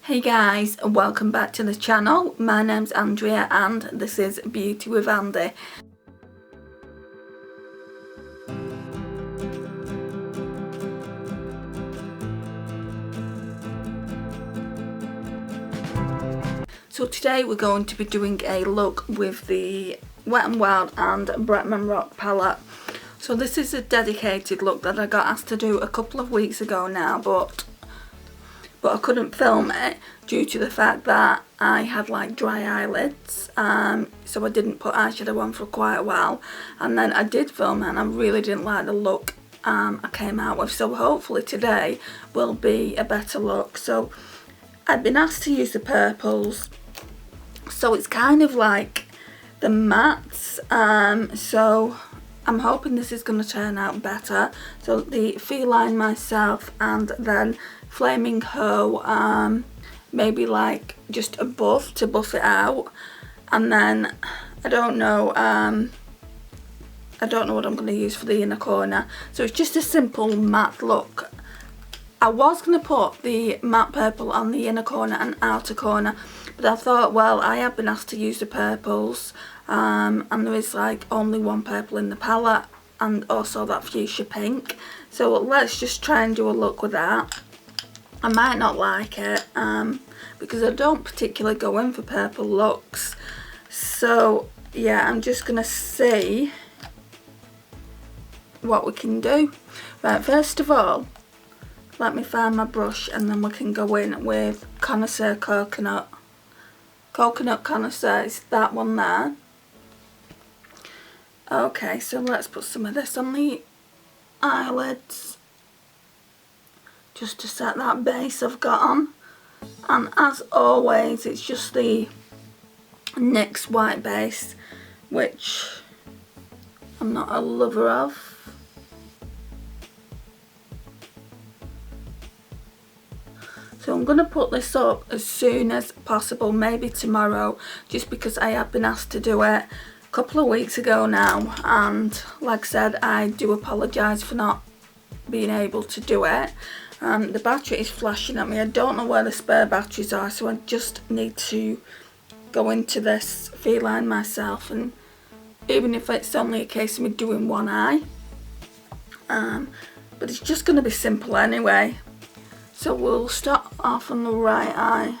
Hey guys, and welcome back to the channel. My name's Andrea and this is Beauty with Andy. So today we're going to be doing a look with the Wet n Wild and Bretman Rock palette. So this is a dedicated look that I got asked to do a couple of weeks ago now, but I couldn't film it due to the fact that I had like dry eyelids, so I didn't put eyeshadow on for quite a while, and then I did film it and I really didn't like the look I came out with, so hopefully today will be a better look. So I've been asked to use the purples, so it's kind of like the mattes, so I'm hoping this is going to turn out better. So the Feline Myself and then Flaming Hoe, maybe like just above to buff it out, and then I don't know what I'm going to use for the inner corner. So it's just a simple matte look. I was going to put the matte purple on the inner corner and outer corner, but I thought, well, I have been asked to use the purples, and there is like only one purple in the palette and also that fuchsia pink, so let's just try and do a look with that. I might not like it because I don't particularly go in for purple looks, so yeah, I'm just going to see what we can do. Right, first of all, let me find my brush and then we can go in with Connoisseur Coconut. Coconut Connoisseur is that one there. Okay, so let's put some of this on the eyelids, just to set that base I've got on. And as always, it's just the NYX white base, which I'm not a lover of. So I'm going to put this up as soon as possible, maybe tomorrow, just because I have been asked to do it a couple of weeks ago now, and like I said, I do apologise for not being able to do it. The battery is flashing at me. I don't know where the spare batteries are, so I just need to go into this Feline Myself, and even if it's only a case of me doing one eye, but it's just going to be simple anyway. So we'll start off on the right eye.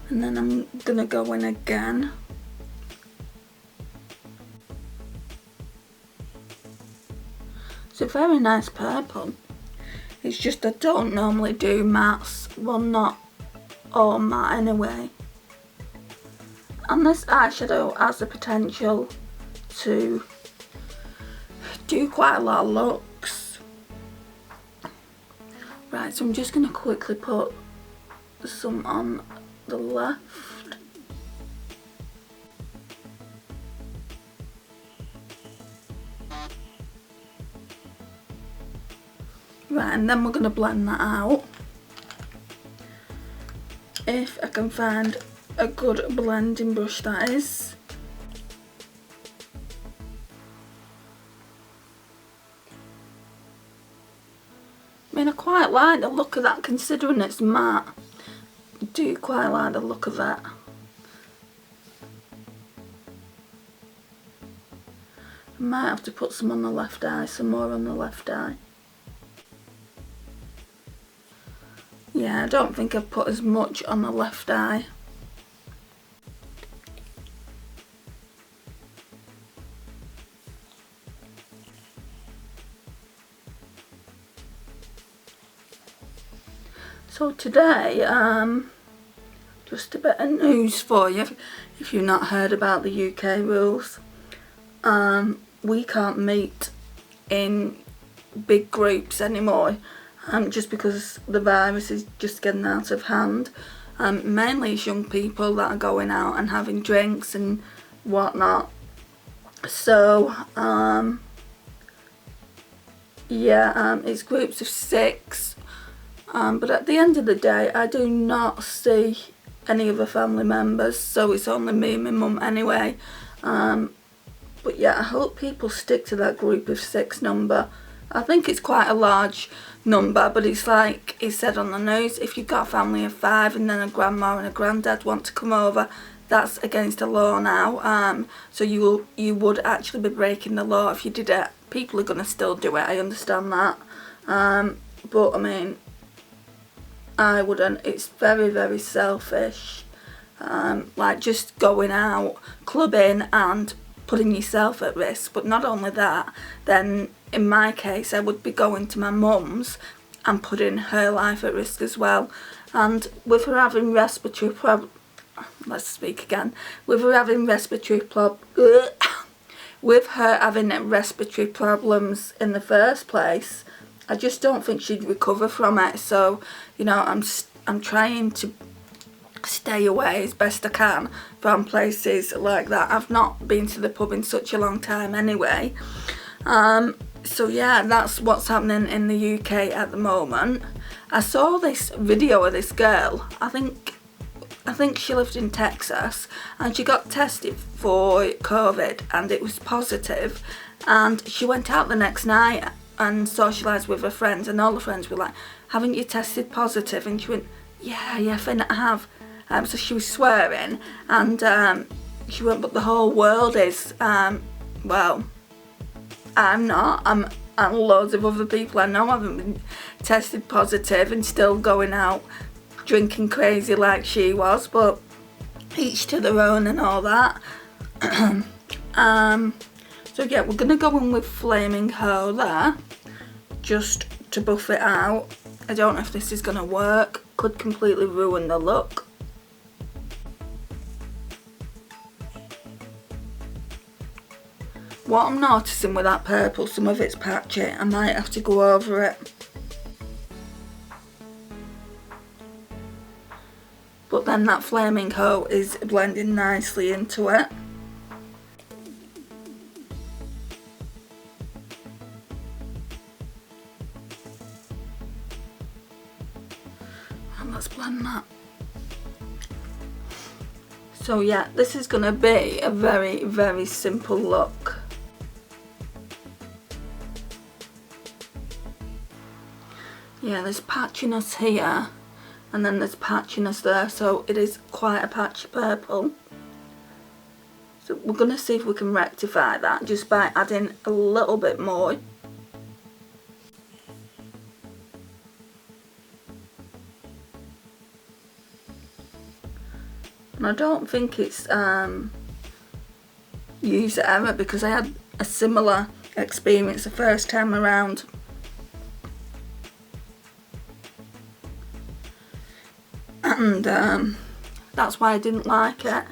And then I'm going to go in again. It's a very nice purple. It's just I don't normally do mattes. Well, not all matte anyway. And this eyeshadow has the potential to do quite a lot of looks. Right, so I'm just going to quickly put some on the left. Right, and then we're going to blend that out. If I can find a good blending brush, that is. I mean, I quite like the look of that considering it's matte. I do quite like the look of that. I might have to put some on the left eye, some more on the left eye. Yeah, I don't think I've put as much on the left eye. So today, just a bit of news for you, if you've not heard about the UK rules. We can't meet in big groups anymore, just because the virus is just getting out of hand. Mainly it's young people that are going out and having drinks and whatnot. So, yeah, it's groups of 6. But at the end of the day, I do not see any other family members, so it's only me and my mum anyway. But But yeah, I hope people stick to that group of 6 number. I think it's quite a large number, but it's like he said on the news, if you've got a family of 5 and then a grandma and a granddad want to come over, that's against the law now. So you would actually be breaking the law if you did it. People are going to still do it, I understand that. But I mean, I wouldn't. It's very, very selfish. Like just going out, clubbing and putting yourself at risk. But not only that, then in my case I would be going to my mum's and putting her life at risk as well. And with her having respiratory problems, let's speak again, with her having respiratory with her having respiratory problems in the first place, I just don't think she'd recover from it. So, you know, I'm trying to stay away as best I can from places like that. I've not been to the pub in such a long time anyway. So yeah, that's what's happening in the UK at the moment. I saw this video of this girl, I think she lived in Texas, and she got tested for COVID and it was positive, and she went out the next night and socialised with her friends, and all the friends were like, haven't you tested positive? And she went, yeah, finna I have. So she was swearing, and she went, but the whole world is. Well, I'm not. And loads of other people I know haven't been tested positive and still going out drinking crazy like she was, but each to their own and all that. So yeah, we're gonna go in with Flaming Hoe there, just to buff it out. I don't know if this is gonna work, could completely ruin the look. What I'm noticing with that purple, some of it's patchy. I might have to go over it. But then that Flaming Hoe is blending nicely into it. And let's blend that. So yeah, this is going to be a very, very simple look. Yeah, there's patchiness here, and then there's patchiness there, so it is quite a patchy purple. So we're going to see if we can rectify that just by adding a little bit more. And I don't think it's user error, because I had a similar experience the first time around. And that's why I didn't like it.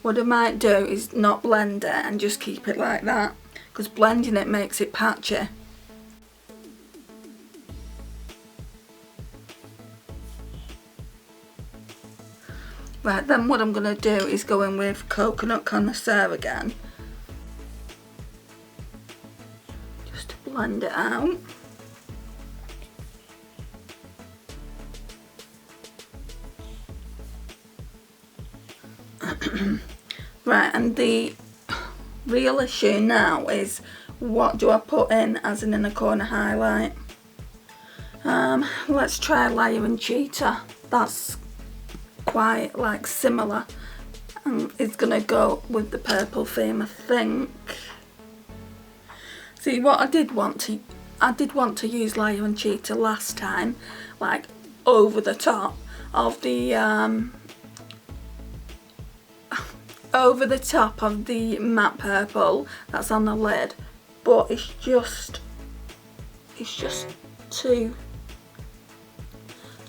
What I might do is not blend it and just keep it like that, because blending it makes it patchy. Right, then what I'm going to do is go in with Coconut Connoisseur again, just to blend it out. Right, and the real issue now is, what do I put in as an inner corner highlight? Let's try Liar and Cheater. That's quite like similar, and it's gonna go with the purple theme, I think. See, what I did want to use Liar and Cheater last time, like over the top of the matte purple that's on the lid, but it's just too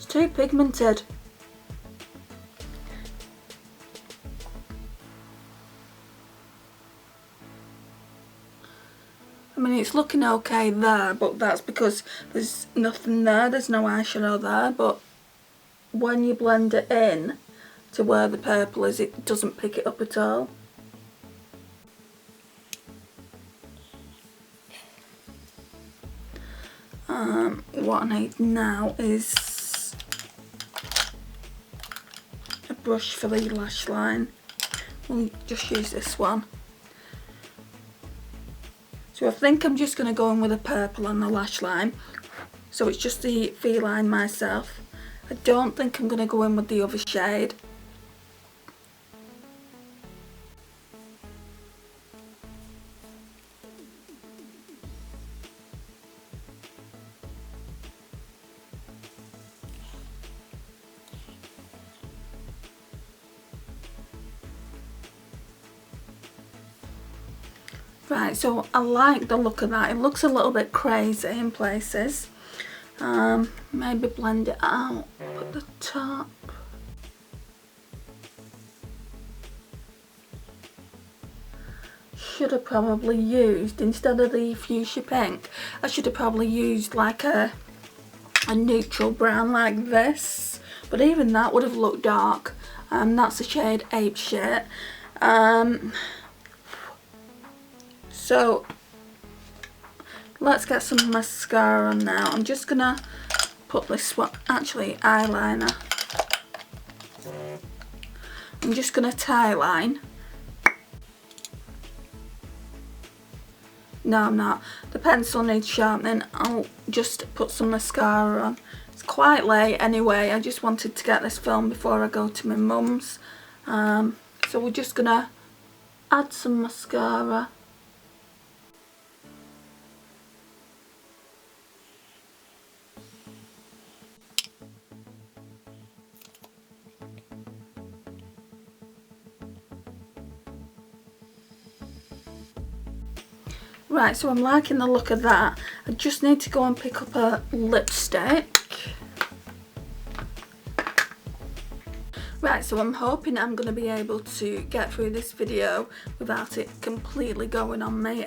pigmented. I mean, it's looking okay there, but that's because there's nothing there, there's no eyeshadow there, but when you blend it in to where the purple is, it doesn't pick it up at all. What I need now is a brush for the lash line. We'll just use this one. So I think I'm just going to go in with a purple on the lash line. So it's just the feline myself. I don't think I'm going to go in with the other shade. Right, so I like the look of that. It looks a little bit crazy in places. Maybe blend it out at the top. Should have probably used, instead of the fuchsia pink, I should have probably used like a neutral brown like this. But even that would have looked dark. That's the shade Ape Shit. So let's get some mascara on now. I'm just gonna put this one, actually eyeliner. I'm just gonna tie line. No, I'm not. The pencil needs sharpening. I'll just put some mascara on. It's quite late anyway. I just wanted to get this filmed before I go to my mum's. So we're just gonna add some mascara. Right, so I'm liking the look of that. I just need to go and pick up a lipstick. Right, so I'm hoping I'm going to be able to get through this video without it completely going on me.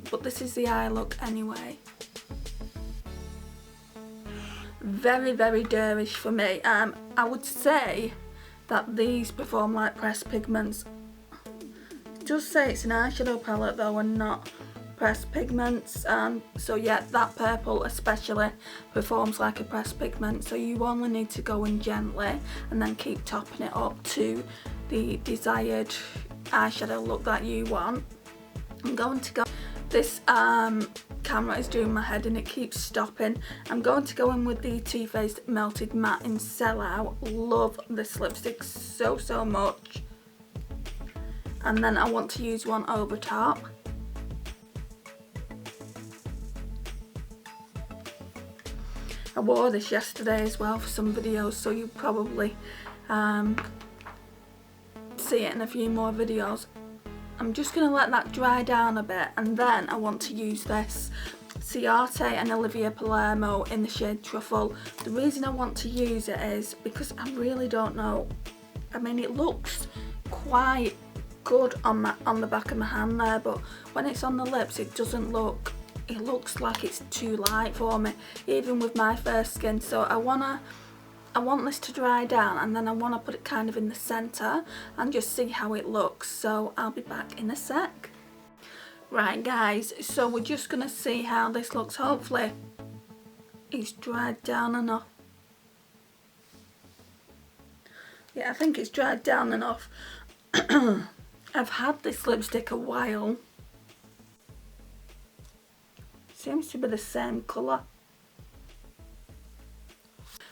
But this is the Eyelook anyway. Very, very darish for me. I would say that these perform like pressed pigments. It does say it's an eyeshadow palette though and not pressed pigments, so yeah, that purple especially performs like a pressed pigment, so you only need to go in gently and then keep topping it up to the desired eyeshadow look that you want. I'm going to go, this camera is doing my head and it keeps stopping. I'm going to go in with the Too Faced Melted Matte in Sellout. Love this lipstick so much. And then I want to use one over top. I wore this yesterday as well for some videos, so you'll probably see it in a few more videos. I'm just going to let that dry down a bit, and then I want to use this Ciate and Olivia Palermo in the shade Truffle. The reason I want to use it is because I really don't know. I mean, it looks quite good on the back of my hand there, but when it's on the lips it doesn't look, it looks like it's too light for me, even with my fair skin. So I want this to dry down, and then I want to put it kind of in the centre and just see how it looks. So I'll be back in a sec. Right guys, so we're just going to see how this looks. Hopefully it's dried down enough. Yeah, I think it's dried down enough. I've had this lipstick a while. Seems to be the same colour.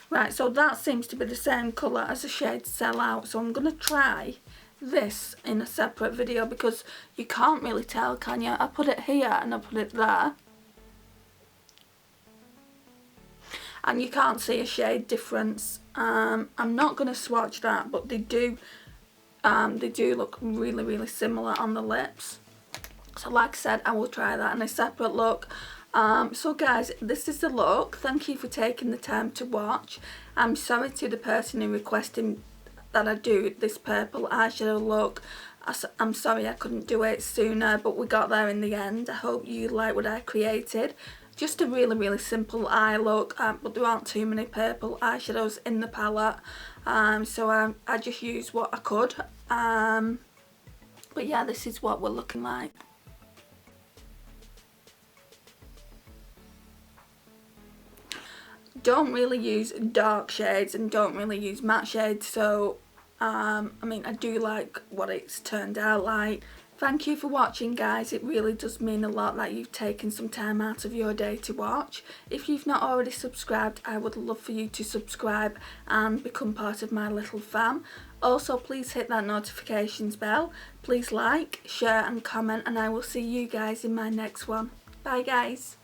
Right, so that seems to be the same colour as the shade Sellout. So I'm going to try this in a separate video because you can't really tell, can you? I put it here and I put it there. And you can't see a shade difference. I'm not going to swatch that, but they do look really similar on the lips. So like I said, I will try that in a separate look. So guys, this is the look. Thank you for taking the time to watch. I'm sorry to the person who requested that I do this purple eyeshadow look. I'm sorry I couldn't do it sooner, but we got there in the end. I hope you like what I created. Just a really simple eye look, but there aren't too many purple eyeshadows in the palette, so I just used what I could. But yeah, this is what we're looking like. Don't really use dark shades and don't really use matte shades, so I mean, I do like what it's turned out like. Thank you for watching, guys. It really does mean a lot that you've taken some time out of your day to watch. If you've not already subscribed, I would love for you to subscribe and become part of my little fam. Also, please hit that notifications bell. Please like, share and comment, and I will see you guys in my next one. Bye, guys.